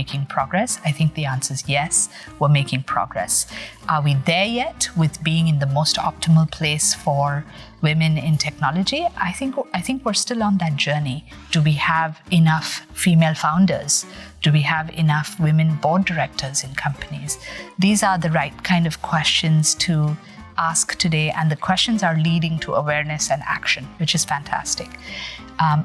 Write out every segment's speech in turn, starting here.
making progress? I think the answer is yes, we're making progress. Are we there yet with being in the most optimal place for women in technology? I think we're still on that journey. Do we have enough female founders? Do we have enough women board directors in companies? These are the right kind of questions to ask today, and the questions are leading to awareness and action, which is fantastic.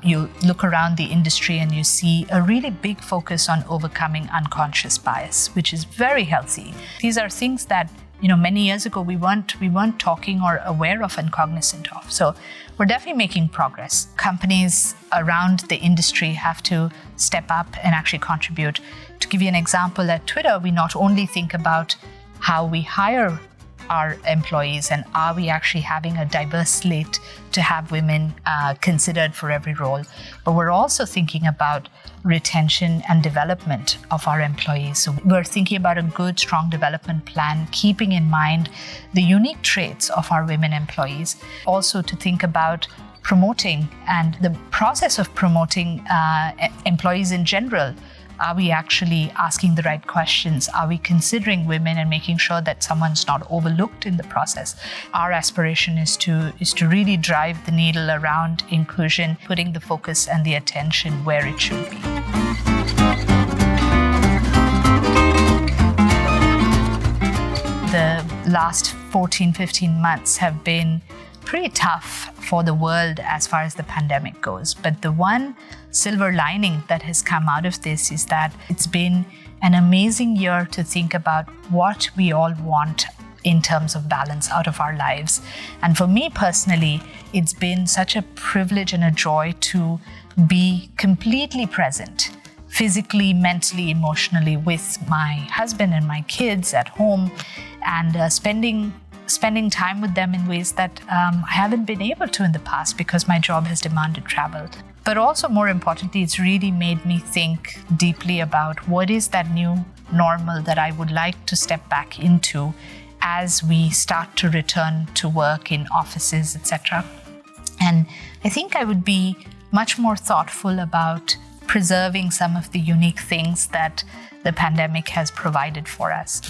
You look around the industry and you see a really big focus on overcoming unconscious bias, which is very healthy. These are things that many years ago we weren't talking or aware of and cognizant of. So we're definitely making progress. Companies around the industry have to step up and actually contribute. To give you an example, at Twitter, we not only think about how we hire our employees and are we actually having a diverse slate to have women considered for every role, but we're also thinking about retention and development of our employees. So we're thinking about a good, strong development plan, keeping in mind the unique traits of our women employees. Also to think about promoting and the process of promoting employees in general. Are we actually asking the right questions? Are we considering women and making sure that someone's not overlooked in the process? Our aspiration is to really drive the needle around inclusion, putting the focus and the attention where it should be. The last 14, 15 months have been pretty tough for the world as far as the pandemic goes. But the one silver lining that has come out of this is that it's been an amazing year to think about what we all want in terms of balance out of our lives. And for me personally, it's been such a privilege and a joy to be completely present, physically, mentally, emotionally, with my husband and my kids at home, and spending time with them in ways that I haven't been able to in the past because my job has demanded travel. But also, more importantly, it's really made me think deeply about what is that new normal that I would like to step back into as we start to return to work in offices, etc. And I think I would be much more thoughtful about preserving some of the unique things that the pandemic has provided for us,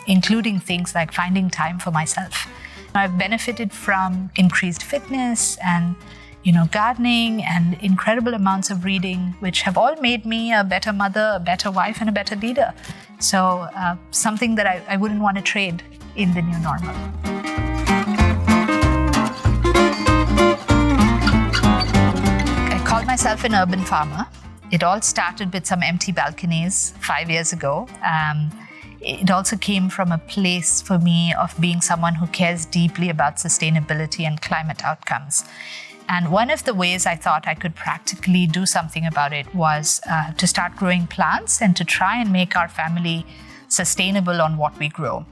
including things like finding time for myself. I've benefited from increased fitness and gardening and incredible amounts of reading, which have all made me a better mother, a better wife, and a better leader. So something that I wouldn't want to trade in the new normal. I call myself an urban farmer. It all started with some empty balconies 5 years ago. It also came from a place for me of being someone who cares deeply about sustainability and climate outcomes. And one of the ways I thought I could practically do something about it was to start growing plants and to try and make our family sustainable on what we grow.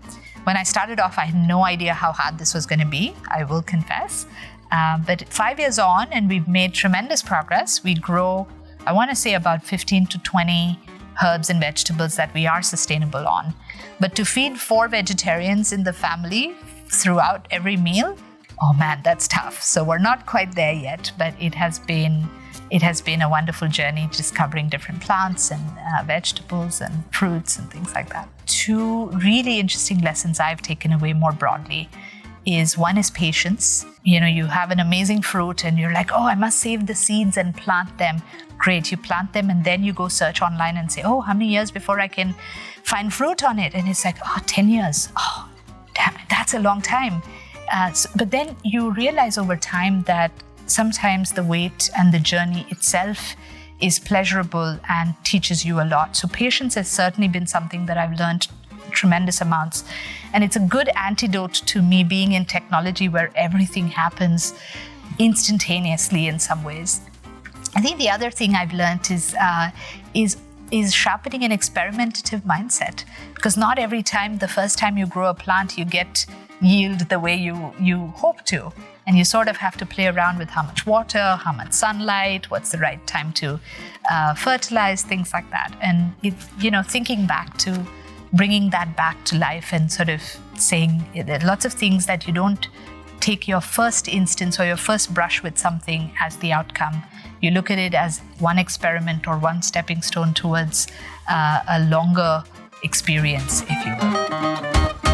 When I started off, I had no idea how hard this was going to be, I will confess. But 5 years on, and we've made tremendous progress. We grow, I want to say, about 15 to 20 herbs and vegetables that we are sustainable on. But to feed 4 vegetarians in the family throughout every meal, oh man, that's tough. So we're not quite there yet, but it has been a wonderful journey discovering different plants and vegetables and fruits and things like that. 2 really interesting lessons I've taken away more broadly is, one is patience. You have an amazing fruit and you're like, oh, I must save the seeds and plant them. Great, you plant them and then you go search online and say, oh, how many years before I can find fruit on it? And it's like, 10 years. Oh, damn it, that's a long time. But then you realize over time that sometimes the wait and the journey itself is pleasurable and teaches you a lot. So patience has certainly been something that I've learned tremendous amounts. And it's a good antidote to me being in technology where everything happens instantaneously in some ways. I think the other thing I've learned is sharpening an experimentative mindset, because not every time, the first time you grow a plant, you get yield the way you hope to. And you sort of have to play around with how much water, how much sunlight, what's the right time to fertilize, things like that. And thinking back to bringing that back to life and sort of saying there are lots of things that you don't take your first instance or your first brush with something as the outcome. You look at it as one experiment or one stepping stone towards a longer experience, if you will.